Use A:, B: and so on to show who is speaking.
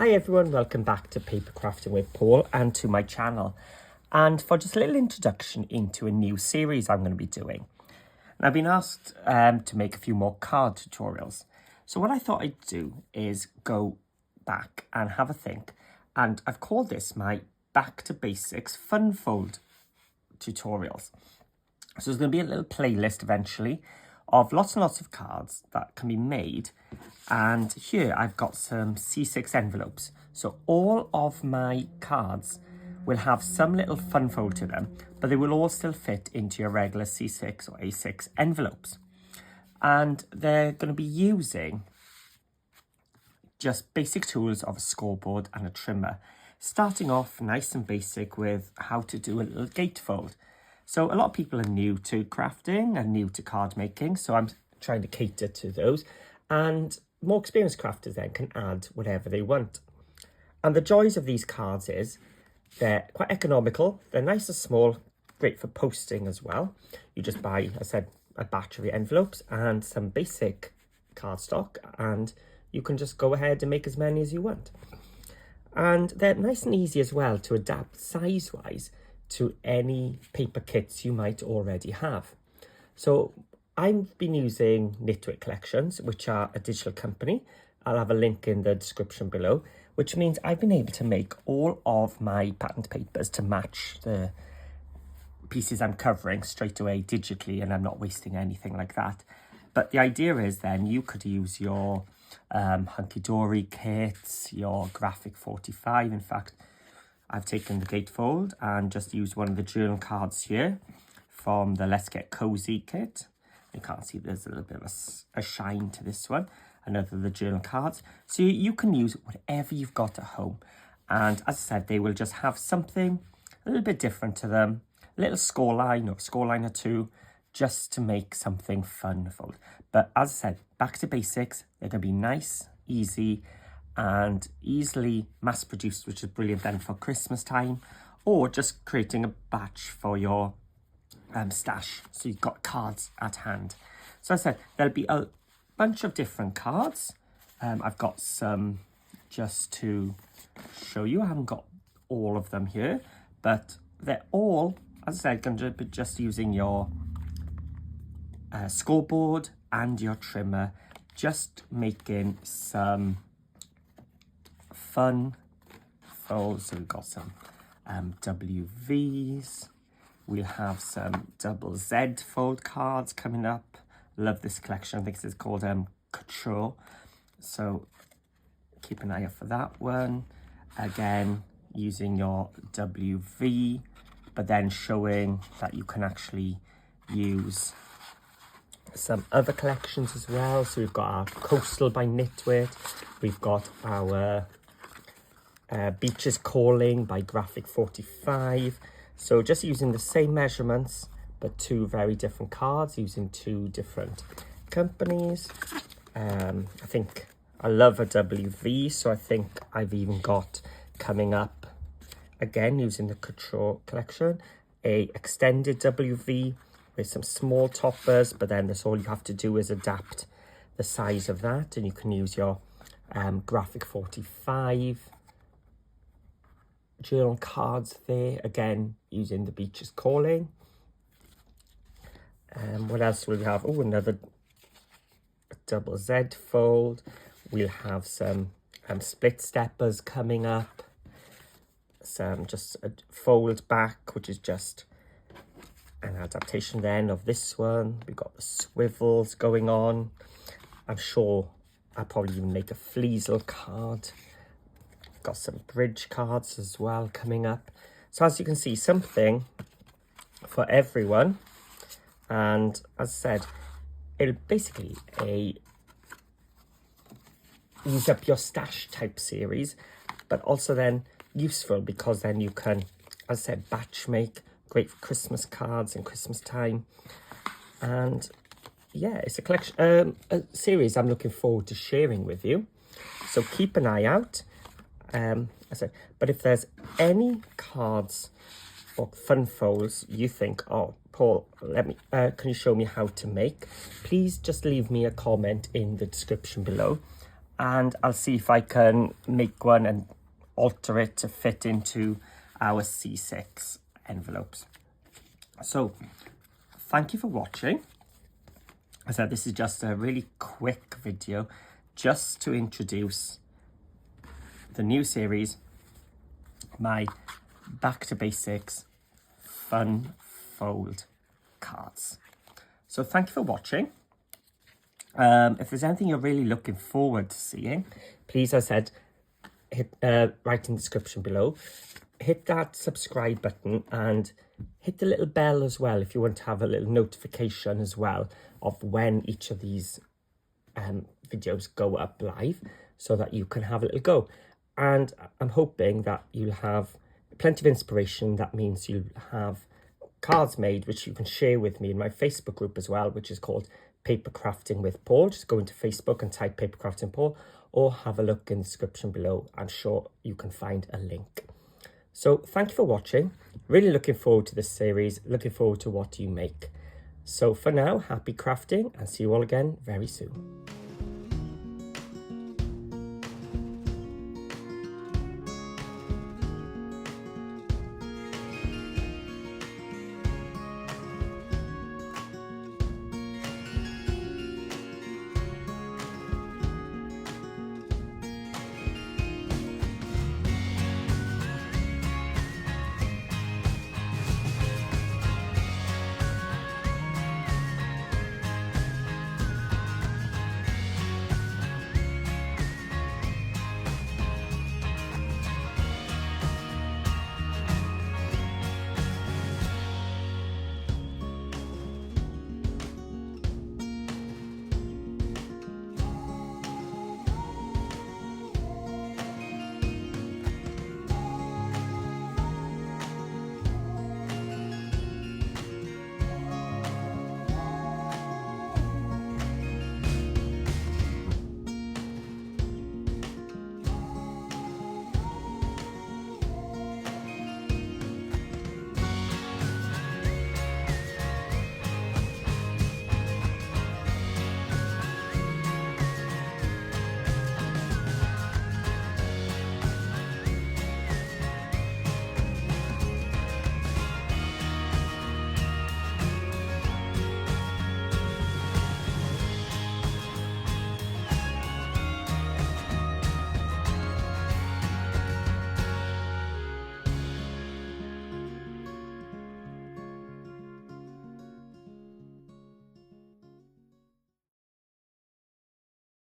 A: Hi everyone, welcome back to Paper Crafting with Paul and to my channel. And for just a little introduction into a new series I'm going to be doing. And I've been asked to make a few more card tutorials. So what I thought I'd do is go back and have a think. And I've called this my Back to Basics Fun Fold tutorials. So there's going to be a little playlist eventually of lots and lots of cards that can be made. And here I've got some C6 envelopes. So all of my cards will have some little fun fold to them, but they will all still fit into your regular C6 or A6 envelopes. And they're going to be using just basic tools of a scoreboard and a trimmer. Starting off nice and basic with how to do a little gatefold. So a lot of people are new to crafting and new to card making, so I'm trying to cater to those. And more experienced crafters then can add whatever they want. And the joys of these cards is they're quite economical, they're nice and small, great for posting as well. You just buy, as I said, a batch of your envelopes and some basic cardstock, and you can just go ahead and make as many as you want. And they're nice and easy as well to adapt size-wise to any paper kits you might already have. So I've been using Knitwit Collections, which are a digital company. I'll have a link in the description below, which means I've been able to make all of my patterned papers to match the pieces I'm covering straight away digitally, and I'm not wasting anything like that. But the idea is then you could use your Hunky Dory kits, your Graphic 45. In fact, I've taken the gatefold and just used one of the journal cards here from the Let's Get Cozy kit. You can't see there's a little bit of a shine to this one. Another of the journal cards. So you can use whatever you've got at home. And as I said, they will just have something a little bit different to them. A little scoreline or scoreline or two, just to make something fun fold. But as I said, back to basics. They're going to be nice, easy, and easily mass produced, which is brilliant then for Christmas time, or just creating a batch for your stash, so you've got cards at hand. So as I said, there'll be a bunch of different cards. I've got some just to show you. I haven't got all of them here, but they're all, as I said, going to be just using your scoreboard and your trimmer, just making some fun folds. So we've got some WVs. We'll have some double Z fold cards coming up. Love this collection. I think this is called Couture. So keep an eye out for that one. Again, using your WV, but then showing that you can actually use some other collections as well. So we've got our Coastal by Knitwit. We've got our Beaches Calling by Graphic 45. So just using the same measurements, but two very different cards, using two different companies. I think I love a WV, so I think I've even got coming up, again, using the Couture collection, a extended WV with some small toppers, but then that's all you have to do is adapt the size of that, and you can use your Graphic 45 journal cards there, again using the Beaches Calling. What else will we have? Oh, another double Z fold. We'll have some split steppers coming up, some just a fold back, which is just an adaptation then of this one. We've got the swivels going on. I'm sure I'll probably even make a Fleasel card. Got some bridge cards as well coming up. So as you can see, something for everyone. And as I said, it'll basically a use up your stash type series, but also then useful because then you can, as I said, batch make. Great for Christmas cards and Christmas time. And yeah, it's a collection, a series I'm looking forward to sharing with you. So keep an eye out. I said, but if there's any cards or fun folds you think, oh, Paul, let me, can you show me how to make? Please just leave me a comment in the description below. and I'll see if I can make one and alter it to fit into our C6 envelopes. So thank you for watching. As I said, this is just a really quick video just to introduce the new series, my Back to Basics Fun Fold cards. So thank you for watching. If there's anything you're really looking forward to seeing, please, as I said, hit right in the description below. Hit that subscribe button and hit the little bell as well if you want to have a little notification as well of when each of these videos go up live, so that you can have a little go. And I'm hoping that you'll have plenty of inspiration. That means you'll have cards made which you can share with me in my Facebook group as well, which is called Paper Crafting with Paul. Just go into Facebook and type Paper Crafting Paul, or have a look in the description below. I'm sure you can find a link. So thank you for watching. Really looking forward to this series, looking forward to what you make. So for now, happy crafting, and see you all again very soon.